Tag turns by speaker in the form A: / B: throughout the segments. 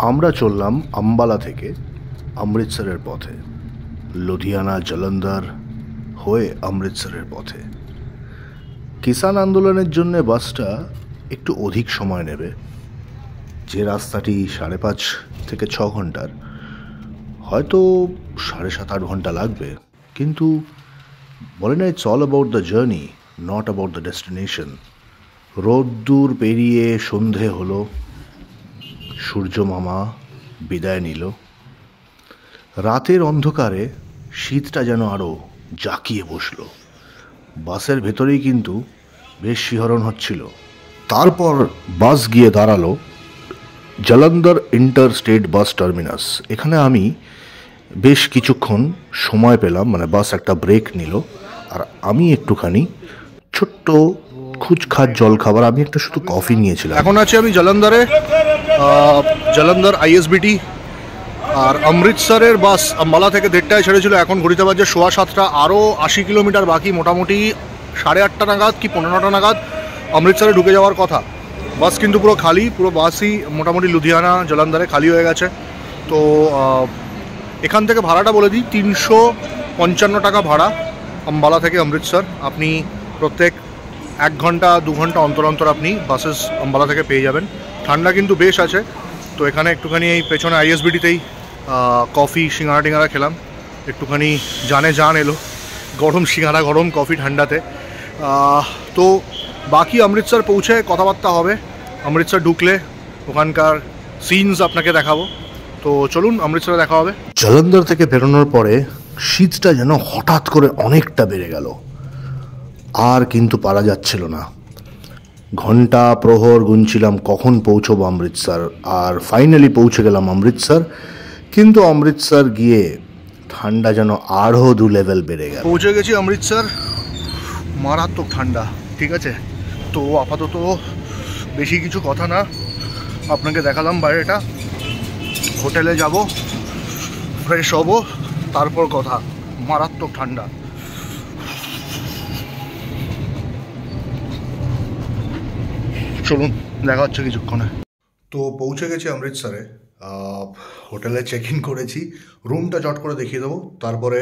A: আমরা চললাম আম্বালা থেকে অমৃতসরের পথে, লুধিয়ানা জলন্ধর হয়ে অমৃতসরের পথে। কিষাণ আন্দোলনের জন্য বাসটা একটু অধিক সময় নেবে। যে রাস্তাটি 5.5 থেকে 6 ঘন্টার, হয়তো 7.5-8 ঘন্টা লাগবে। কিন্তু বলে না, it's all about the journey, not about the destination. রোদ্দুর পেরিয়ে সন্ধে হলো, সূর্য মামা বিদায় নিল। রাতের অন্ধকারে শীতটা যেন আরও জাঁকিয়ে বসলো। বাসের ভেতরেই কিন্তু বেশ শিহরণ হচ্ছিল। তারপর বাস গিয়ে দাঁড়ালো Jalandhar inter state bus terminus. এখানে আমি বেশ কিছুক্ষণ সময় পেলাম, মানে বাস একটা ব্রেক নিল, আর আমি একটুখানি ছোট্ট খুচখাচ জল খাবার, আমি একটা শুধু কফি নিয়েছিলাম।
B: এখন আছি আমি জলন্ধরে, জলন্ধর ISBT। আর অমৃতসরের বাস আম্বালা থেকে 1:30টায় ছেড়েছিল, এখন ঘড়িতে বাজে 7:15। আরও 80 কিলোমিটার বাকি। মোটামুটি 8:30 নাগাদ কি 9:15 নাগাদ অমৃতসরে ঢুকে যাওয়ার কথা। বাস কিন্তু পুরো খালি, পুরো বাসই মোটামুটি লুধিয়ানা জলন্ধরে খালি হয়ে গেছে। তো এখান থেকে ভাড়াটা বলে দিই, 355 টাকা ভাড়া আম্বালা থেকে অমৃতসর। আপনি প্রত্যেক 1 ঘন্টা 2 ঘন্টা অন্তর অন্তর আপনি বাসেস আম্বালা থেকে পেয়ে যাবেন। ঠান্ডা কিন্তু বেশ আছে। তো এখানে একটুখানি এই পেছনে ISBTতেই কফি সিঙ্গারা টিঙ্গারা খেলাম, একটুখানি জান এলো। গরম সিঙ্গারা, গরম কফি ঠান্ডাতে। তো বাকি অমৃতসর পৌঁছে কথাবার্তা হবে। অমৃতসর ঢুকলে ওখানকার সিনস আপনাকে দেখাবো। তো চলুন, অমৃতসরে দেখা হবে।
A: জলন্ধর থেকে বেরোনোর পরে শীতটা যেন হঠাৎ করে অনেকটা বেড়ে গেল, আর কিন্তু পারা যাচ্ছিল না। ঘন্টা প্রহর গুনছিলাম কখন পৌঁছবো অমৃতসর, আর ফাইনালি পৌঁছে গেলাম অমৃতসর। কিন্তু অমৃতসর গিয়ে ঠান্ডা যেন আরও 2 লেভেল বেড়ে গেল।
B: পৌঁছে গেছি অমৃতসর, মারাত্মক ঠান্ডা। ঠিক আছে, তো আপাতত বেশি কিছু কথা না, আপনাকে দেখালাম বাইরেটা। হোটেলে যাব, ফ্রেশ হব, তারপর কথা। মারাত্মক ঠান্ডা। চলুন, দেখা হচ্ছে কিছুক্ষণে। তো পৌঁছে গেছি অমৃতসরে, হোটেলে চেক ইন করেছি। রুমটা চট করে দেখিয়ে দেবো, তারপরে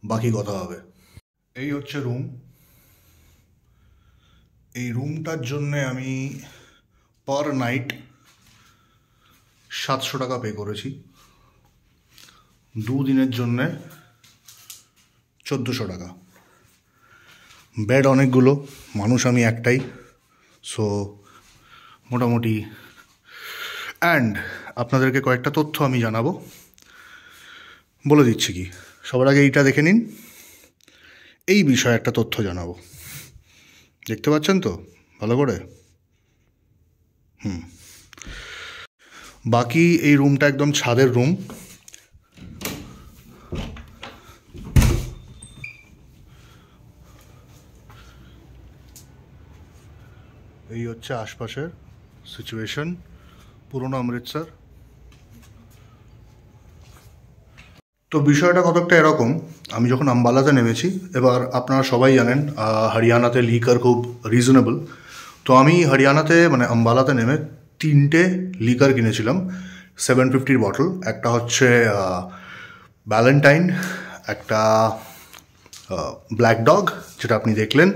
B: বাকি কথা হবে। এই হচ্ছে রুম। এই রুমটার জন্যে আমি পার নাইট 700 টাকা পে করেছি। 2 দিনের জন্যে 1400 টাকা। বেড অনেকগুলো, মানুষ আমি একটাই, সো মোটামুটি। অ্যান্ড আপনাদেরকে কয়েকটা তথ্য আমি জানাবো, বলে দিচ্ছি। কি সবার আগে এইটা দেখে নিন। এই বিষয়ে একটা তথ্য জানাবো, দেখতে পাচ্ছেন তো ভালো করে? বাকি এই রুমটা একদম ছাদের রুম। এই হচ্ছে আশপাশের সিচুয়েশন, পুরনো অমৃতসর। তো বিষয়টা কতকটা এরকম, আমি যখন আম্বালাতে নেমেছি, এবার আপনারা সবাই জানেন হরিয়ানাতে লিকার খুব রিজনেবল। তো আমি হরিয়ানাতে মানে আম্বালাতে নেমে 3টে লিকার কিনেছিলাম 750 বটল। একটা হচ্ছে ভ্যালেন্টাইন, একটা ব্ল্যাক ডগ যেটা আপনি দেখলেন,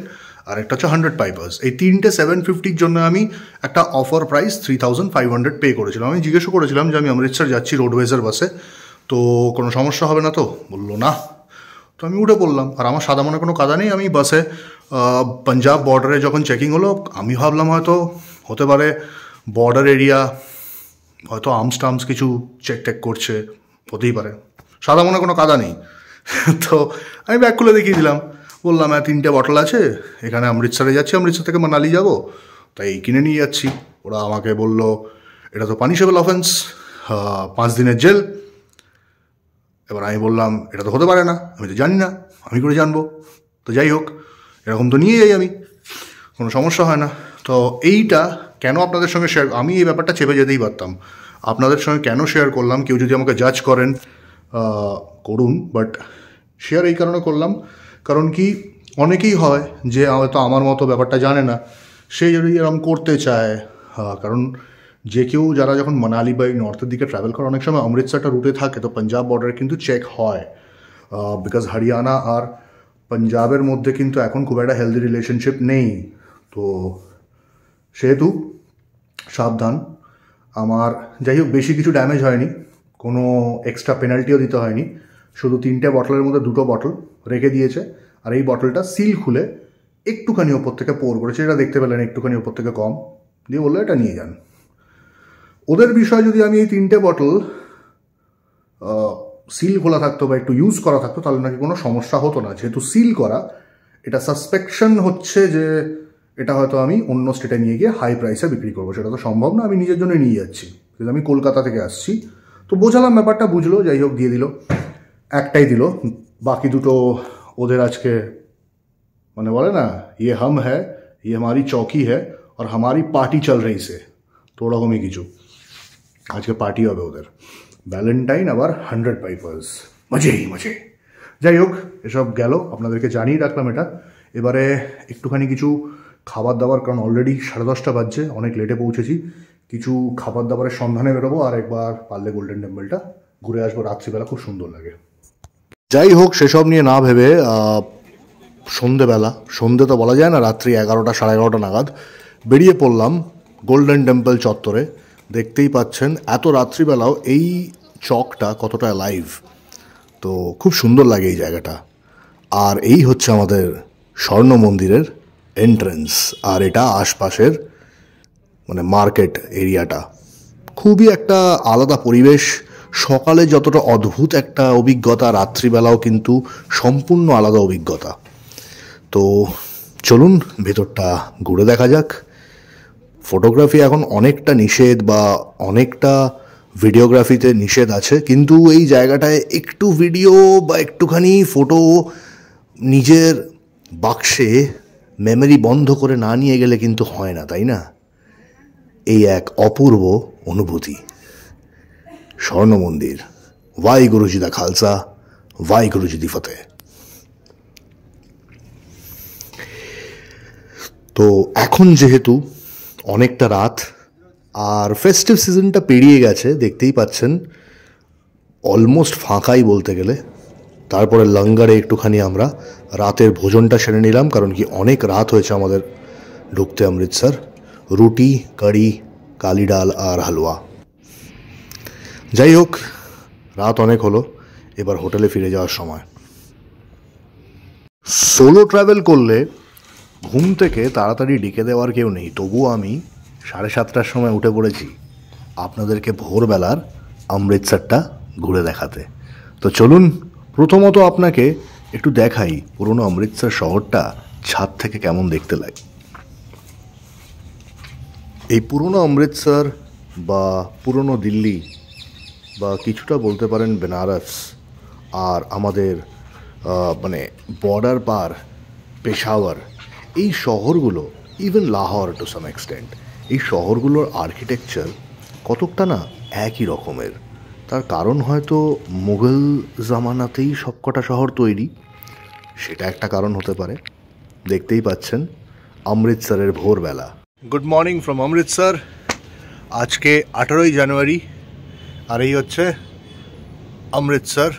B: আর একটা হচ্ছে 100 পাইপার্স। এই 3টে 750-র জন্য আমি একটা অফার প্রাইস 3500 পে করেছিলাম। আমি জিজ্ঞেসও করেছিলাম যে আমি অমৃতসর যাচ্ছি রোডওয়েজের বাসে, তো কোনো সমস্যা হবে না তো? বললো না। তো আমি উঠে পড়লাম, আর আমার সাদা মনে কোনো কাদা নেই। আমি বাসে পাঞ্জাব বর্ডারে যখন চেকিং হলো, আমি ভাবলাম হয়তো হতে পারে বর্ডার এরিয়া, হয়তো আর্মস টার্মস কিছু চেক টেক করছে, হতেই পারে। সাদা মনে কোনো কাদা নেই। তো আমি ব্যাগ খুলে দেখিয়ে দিলাম, বললাম 3টে বটল আছে, এখানে অমৃতসরে যাচ্ছি, অমৃতসর থেকে মানালি যাব, তাই কিনে নিয়ে যাচ্ছি। ওরা আমাকে বলল এটা তো পানিশেবল অফেন্স, 5 দিনের জেল। এবার আমি বললাম এটা তো হতে পারে না, আমি তো জানি না, আমি করে জানবো? তো যাই হোক, এরকম তো নিয়ে যাই আমি, কোনো সমস্যা হয় না। তো এইটা কেন আপনাদের সঙ্গে শেয়ার, আমি এই ব্যাপারটা চেপে যেতেই পারতাম, আপনাদের সঙ্গে কেন শেয়ার করলাম? কেউ যদি আমাকে জাজ করেন করুন, বাট শেয়ার এই কারণে করলাম, কারণ কি অনেকেই হয় যে হয়তো আমার মতো ব্যাপারটা জানে না, সে যদি এরকম করতে চায়, কারণ যে কেউ যারা যখন মানালি বা নর্থের দিকে ট্রাভেল করে অনেক সময় অমৃতসরটা রুটে থাকে, তো পাঞ্জাব বর্ডারে কিন্তু চেক হয়, বিকজ হরিয়ানা আর পাঞ্জাবের মধ্যে কিন্তু এখন খুব একটা হেলদি রিলেশনশিপ নেই। তো সেহেতু সাবধান। আমার যাই হোক বেশি কিছু ড্যামেজ হয়নি, কোনো এক্সট্রা পেনাল্টিও দিতে হয়নি, শুধু 3টে বটলের মধ্যে 2টো বটল রেখে দিয়েছে। আর এই বটলটা সিল খুলে একটুখানি ওপর থেকে পোর করেছে, এটা দেখতে পেলেন একটুখানি ওপর থেকে কম, দিয়ে বললো এটা নিয়ে যান। ওদের বিষয়ে যদি আমি এই 3টে বটল সিল খোলা থাকতো বা একটু ইউজ করা থাকতো তাহলে নাকি কোনো সমস্যা হতো না। যেহেতু সিল করা, এটা সাসপেকশন হচ্ছে যে এটা হয়তো আমি অন্য স্টেটে নিয়ে গিয়ে হাই প্রাইসে বিক্রি করবো, সেটা তো সম্ভব না, আমি নিজের জন্য নিয়ে যাচ্ছি, কিন্তু আমি কলকাতা থেকে আসছি। তো বোঝালাম ব্যাপারটা, বুঝলো, যাই হোক দিয়ে দিল, একটাই দিল, বাকি দুটো ওদের আজকে মানে বলে না ইয়ে হাম হ্যাঁ, ইয়ে हमारी চৌকি হ্যাঁ আর हमारी পার্টি চল রही সে, তো ওরকমই কিছু আজকে পার্টি হবে ওদের, ভ্যালেন্টাইন আবার 100 পাইপার্স, মজেই মজে। যাই হোক এসব গেল, আপনাদেরকে জানিয়ে রাখলাম এটা। এবারে একটুখানি কিছু খাবার দাবার, কারণ অলরেডি 10:30 বাজছে, অনেক লেটে পৌঁছেছি, কিছু খাবার দাবারের সন্ধানে বেরোবো আর একবার পারলে গোল্ডেন টেম্পলটা ঘুরে আসবো, রাত্রিবেলা খুব সুন্দর লাগে। যাই হোক সেসব নিয়ে না ভেবে সন্ধেবেলা, সন্ধে তো বলা যায় না, রাত্রি 11টা 11:30 নাগাদ বেরিয়ে পড়লাম গোল্ডেন টেম্পল চত্বরে। দেখতেই পাচ্ছেন এত রাত্রিবেলাও এই চকটা কতটা লাইভ, তো খুব সুন্দর লাগে এই জায়গাটা। আর এই হচ্ছে আমাদের স্বর্ণ মন্দিরের এন্ট্রেন্স, আর এটা আশপাশের মানে মার্কেট এরিয়াটা, খুবই একটা আলাদা পরিবেশ। সকালে যতটা অদ্ভুত একটা অভিজ্ঞতা, রাত্রিবেলাও কিন্তু সম্পূর্ণ আলাদা অভিজ্ঞতা। তো চলুন ভেতরটা ঘুরে দেখা যাক। ফটোগ্রাফি এখন অনেকটা নিষেধ বা অনেকটা ভিডিওগ্রাফিতে নিষেধ আছে, কিন্তু এই জায়গাটায় একটু ভিডিও বা একটুখানি ফটো নিজের বাক্সে মেমোরি বন্ধ করে না নিয়ে গেলে কিন্তু হয় না, তাই না? এই এক অপূর্ব অনুভূতি। স্বর্ণ মন্দির, वाहिगुरु जी दा खालसा, वाहिगुरु जी दी फतेह। তো এখন যেহেতু অনেকটা রাত আর ফেস্টিভ সিজনটা পেরিয়ে গেছে, দেখতেই পাচ্ছেন অলমোস্ট ফাঁকাই বলতে গেলে। তারপরে লঙ্গারে একটুখানি আমরা রাতের ভোজনটা সেরে নিলাম, কারণ কি অনেক রাত হয়েছে আমাদের ঢুকতে অমৃতসর। রুটি, কারি, কালি ডাল আর হালুয়া। যাই হোক রাত অনেক হলো, এবার হোটেলে ফিরে যাওয়ার সময়। সোলো ট্রাভেল করলে ঘুম থেকে তাড়াতাড়ি ডেকে দেওয়ার কেউ নেই, তবুও আমি 7:30টার সময় উঠে পড়েছি আপনাদেরকে ভোরবেলার অমৃতসরটা ঘুরে দেখাতে। তো চলুন প্রথমত আপনাকে একটু দেখাই পুরনো অমৃতসর শহরটা ছাদ থেকে কেমন দেখতে লাগে। এই পুরনো অমৃতসর বা পুরনো দিল্লি বা কিছুটা বলতে পারেন বেনারস আর আমাদের মানে বর্ডার পার পেশাওয়ার, এই শহরগুলো, even Lahore to some extent, এই শহরগুলোর আর্কিটেকচার কতকটা না একই রকমের। তার কারণ হয়তো মুঘল জামানাতেই সবকটা শহর তৈরি, সেটা একটা কারণ হতে পারে। দেখতেই পাচ্ছেন অমৃতসরের ভোরবেলা। Good morning from Amritsar. আজকে 18ই জানুয়ারি, আর এই হচ্ছে অমৃতসর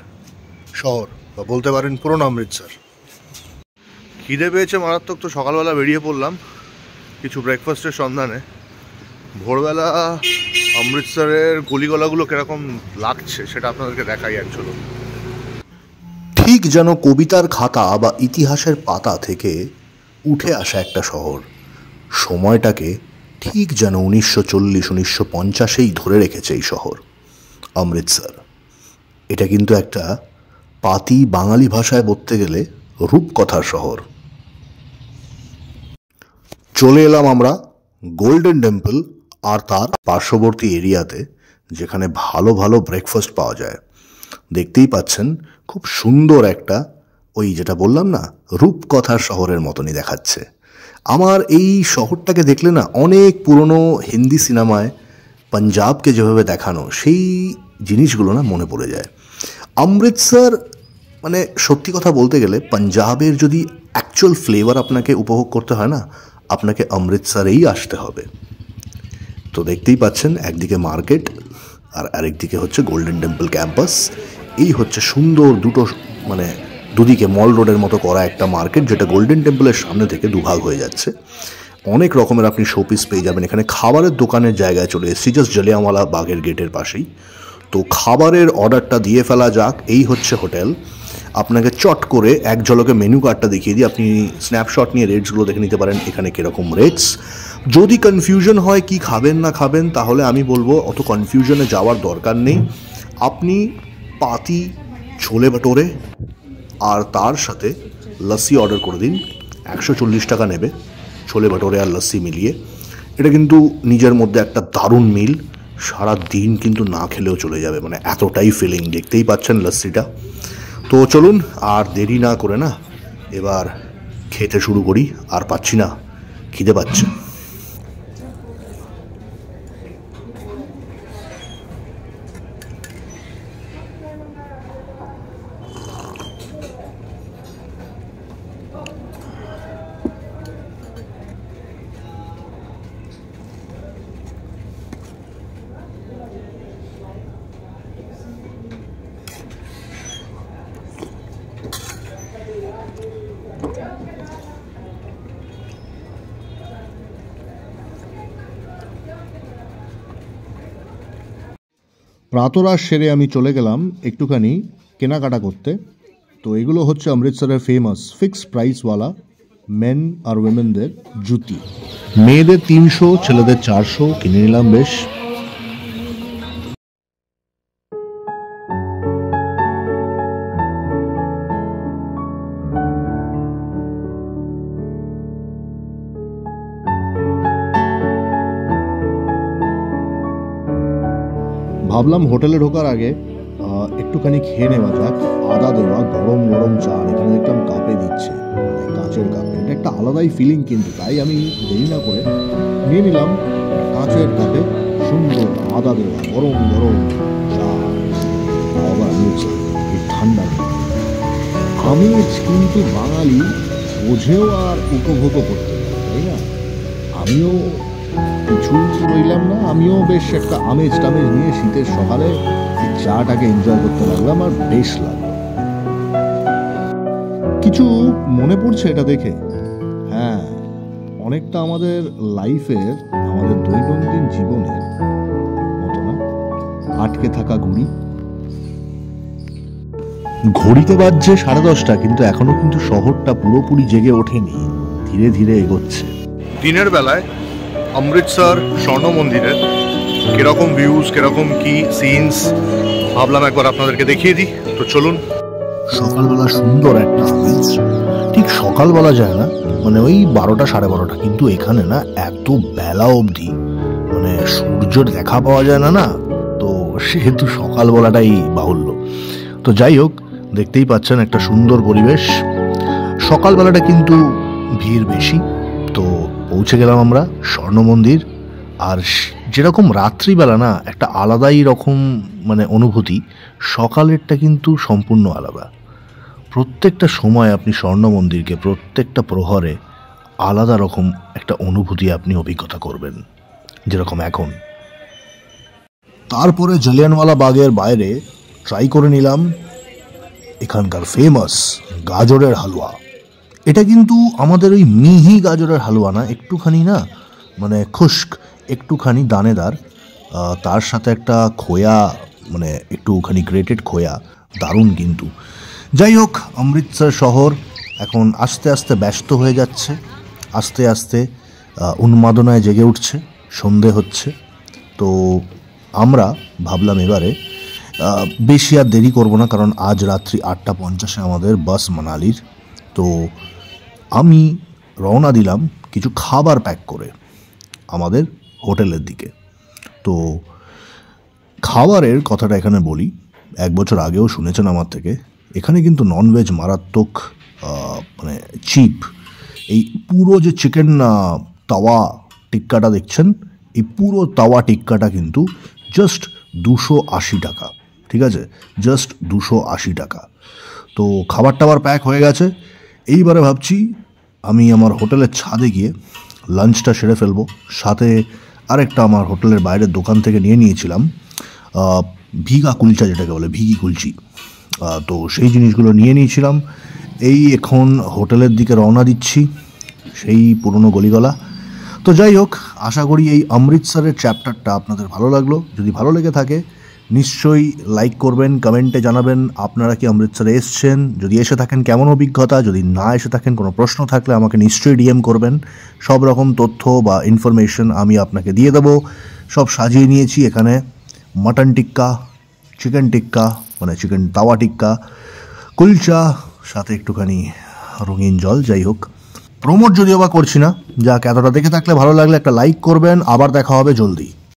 B: শহর বা বলতে পারেন পুরনো অমৃতসর। খিদে পেয়েছে মারাত্মক, তো সকালবেলা বেরিয়ে পড়লাম কিছু ব্রেকফাস্টের সন্ধানে। ভোরবেলা অমৃতসরের গলিগলাগুলো কীরকম লাগছে সেটা আপনাদেরকে দেখাই এক ঝলক। ঠিক যেন কবিতার খাতা বা ইতিহাসের পাতা থেকে উঠে আসা একটা শহর। সময়টাকে ঠিক যেন 1940-1950-এই ধরে রেখেছে এই শহর অমৃতসর। এটা কিন্তু একটা পাতি বাঙালি ভাষায় বলতে গেলে রূপকথার শহর। চলে এলাম আমরা গোল্ডেন টেম্পল আর তার পার্শ্ববর্তী এরিয়াতে, যেখানে ভালো ভালো ব্রেকফাস্ট পাওয়া যায়। দেখতেই পাচ্ছেন খুব সুন্দর একটা, ওই যেটা বললাম না, রূপকথার শহরের মতনই দেখাচ্ছে। আমার এই শহরটাকে দেখলে না অনেক পুরনো হিন্দি সিনেমায় পাঞ্জাবকে যেভাবে দেখানো, সেই জিনিসগুলো না মনে পড়ে যায়। অমৃতসর মানে সত্যি কথা বলতে গেলে পাঞ্জাবের যদি অ্যাকচুয়াল ফ্লেভার আপনাকে উপভোগ করতে হয় না, আপনাকে অমৃতসরেই আসতে হবে।
A: তো দেখতেই পাচ্ছেন একদিকে মার্কেট আর আরেকদিকে হচ্ছে গোল্ডেন টেম্পল ক্যাম্পাস। এই হচ্ছে সুন্দর দুটো মানে দুদিকে মল রোডের মতো করা একটা মার্কেট, যেটা গোল্ডেন টেম্পলের সামনে থেকে দুভাগ হয়ে যাচ্ছে। অনেক রকমের আপনি শোপিস পেয়ে যাবেন এখানে। খাবারের দোকানের জায়গায় চলে এসেছি, জাস্ট জালিয়ানওয়ালা বাগের গেটের পাশেই। তো খাবারের অর্ডারটা দিয়ে ফেলা যাক। এই হচ্ছে হোটেল। আপনাকে চট করে এক ঝলকে মেনু কার্ডটা দেখিয়ে দিই, আপনি স্ন্যাপশট নিয়ে রেটসগুলো দেখে নিতে পারেন এখানে কীরকম রেটস। যদি কনফিউশন হয় কি খাবেন না খাবেন, তাহলে আমি বলবো অত কনফিউশনে যাওয়ার দরকার নেই। আপনি পাতি ছোলে ভটোরে আর তার সাথে লস্যি অর্ডার করে দিন। 140 টাকা নেবে ছোলে ভটোরে আর লস্যি মিলিয়ে। এটা কিন্তু নিজের মধ্যে একটা দারুণ মিল, সারা দিন কিন্তু না খেলেও চলে যাবে, মানে এতটাই ফিলিং। দেখতেই পাচ্ছেন লস্যিটা। তো চলুন আর দেরি না করে না এবার খেতে শুরু করি। আর পাচ্ছি না, খিদে পাচ্ছে। প্রাতরাশ সেরে আমি চলে গেলাম একটুখানি কেনাকাটা করতে। তো এগুলো হচ্ছে অমৃতসরের ফেমাস ফিক্স প্রাইসওয়ালা মেন আর উইমেনদের জুতি। মেয়েদের 300, ছেলেদের 400 কিনে নিলাম বেশ। ভাবলাম হোটেলে ঢোকার আগে একটুখানি খেয়ে নেওয়া যাক। আদা দেওয়া গরম গরম চা এখানে দেখলাম কাপে দিচ্ছে, কাঁচের কাপে। এটা একটা আলাদাই ফিলিং কিন্তু, তাই আমি দেরি না করে নিয়ে নিলাম কাঁচের কাপে সুন্দর আদা দেওয়া গরম গরম চা। আবার এই ঠান্ডা আমেজ কিন্তু বাঙালি বোঝেও আর উপভোগও করতে পারে, তাই না? আমিও কিছু রইলাম না, আমিও বেশ একটা আমেজ টামেজ নিয়ে শীতের সকালে এই চাটাকে এনজয় করতে লাগলাম, আর বেশ লাগলো। কিছু মনে পড়ছে এটা দেখে? হ্যাঁ, অনেকটা আমাদের লাইফের, আমাদের দৈনন্দিন জীবনের মতো না? আটকে থাকা ঘড়ি। ঘড়িতে বাজছে 10:30, কিন্তু এখনো কিন্তু শহরটা পুরোপুরি জেগে ওঠেনি, ধীরে ধীরে এগোচ্ছে।
B: দিনের বেলায় অমৃতসর স্বর্ণ মন্দিরের কিরকম ভিউজ, কিরকম কি সিনস ভাবলাম একবার আপনাদেরকে দেখিয়ে দিই। তো চলুন।
A: সকালবেলা সুন্দর একটা আমেজ, ঠিক সকালবেলা যায় না, মানে ওই 12টা 12:30, কিন্তু এখানে না এত বেলা অবধি মানে সূর্যের দেখা পাওয়া যায় না না, তো সেহেতু সকালবেলাটাই বাহুল্য। তো যাই হোক, দেখতেই পাচ্ছেন একটা সুন্দর পরিবেশ। সকালবেলাটা কিন্তু ভিড় বেশি। তো পৌঁছে গেলাম আমরা স্বর্ণ মন্দির। আর যেরকম রাত্রিবেলা না একটা আলাদাই রকম মানে অনুভূতি, সকালেরটা কিন্তু সম্পূর্ণ আলাদা। প্রত্যেকটা সময় আপনি স্বর্ণ মন্দিরকে প্রত্যেকটা প্রহরে আলাদা রকম একটা অনুভূতি আপনি অভিজ্ঞতা করবেন, যেরকম এখন। তারপরে জালিয়ানওয়ালা বাগের বাইরে ট্রাই করে নিলাম এখানকার ফেমাস গাজরের হালুয়া। এটা কিন্তু আমাদের ওই মিহি গাজরের হালুয়া না, একটুখানি না মানে খুশক, একটুখানি দানেদার, তার সাথে একটা খোয়া, মানে একটুখানি গ্রেটেড খোয়া, দারুণ কিন্তু। যাই হোক, অমৃতসর শহর এখন আস্তে আস্তে ব্যস্ত হয়ে যাচ্ছে, আস্তে আস্তে উন্মাদনায় জেগে উঠছে, সন্ধে হচ্ছে। তো আমরা ভাবলাম এবারে বেশি আর দেরি করব না, কারণ আজ রাত্রি 8:50 আমাদের বাস মানালির। তো আমি রওনা দিলাম কিছু খাবার প্যাক করে আমাদের হোটেলের দিকে। তো খাবারের কথাটা এখানে বলি, 1 বছর আগেও শুনেছেন আমার থেকে, এখানে কিন্তু ননভেজ মারাত্মক মানে চিপ। এই পুরো যে চিকেন তাওয়া টিক্কাটা দেখছেন, এই পুরো তাওয়া টিক্কাটা কিন্তু জাস্ট 280 টাকা, ঠিক আছে? জাস্ট 280 টাকা। তো খাবার টাবার প্যাক হয়ে গেছে। এইবারে ভাবছি আমি আমার হোটেলের ছাদে গিয়ে লাঞ্চটা সেরে ফেলবো, সাথে আরেকটা আমার হোটেলের বাইরের দোকান থেকে নিয়ে নিয়েছিলাম ভিগা কুলচা, যেটাকে বলে ভিগি কুলচি। তো সেই জিনিসগুলো নিয়ে নিয়েছিলাম। এই এখন হোটেলের দিকে রওনা দিচ্ছি, সেই পুরনো গলিগলা। তো যাই হোক, আশা করি এই অমৃতসরের চ্যাপ্টারটা আপনাদের ভালো লাগলো। যদি ভালো লেগে থাকে নিশ্চয়ই লাইক করবেন, কমেন্টে জানাবেন আপনারা কি অমৃতসরে এসছেন, যদি এসে থাকেন কেমন অভিজ্ঞতা, যদি না এসে থাকেন কোনো প্রশ্ন থাকলে আমাকে নিশ্চয়ই ডিএম করবেন। সব রকম তথ্য বা ইনফরমেশন আমি আপনাকে দিয়ে দেবো। সব সাজিয়ে নিয়েছি এখানে, মাটন টিক্কা, চিকেন টিক্কা মানে চিকেন তাওয়া টিক্কা, কুলচা, সাথে একটুখানি রঙিন জল। যাই হোক, প্রমোট যদিও বা করছি না, যাক এতটা দেখে থাকলে ভালো লাগলে একটা লাইক করবেন। আবার দেখা হবে জলদি।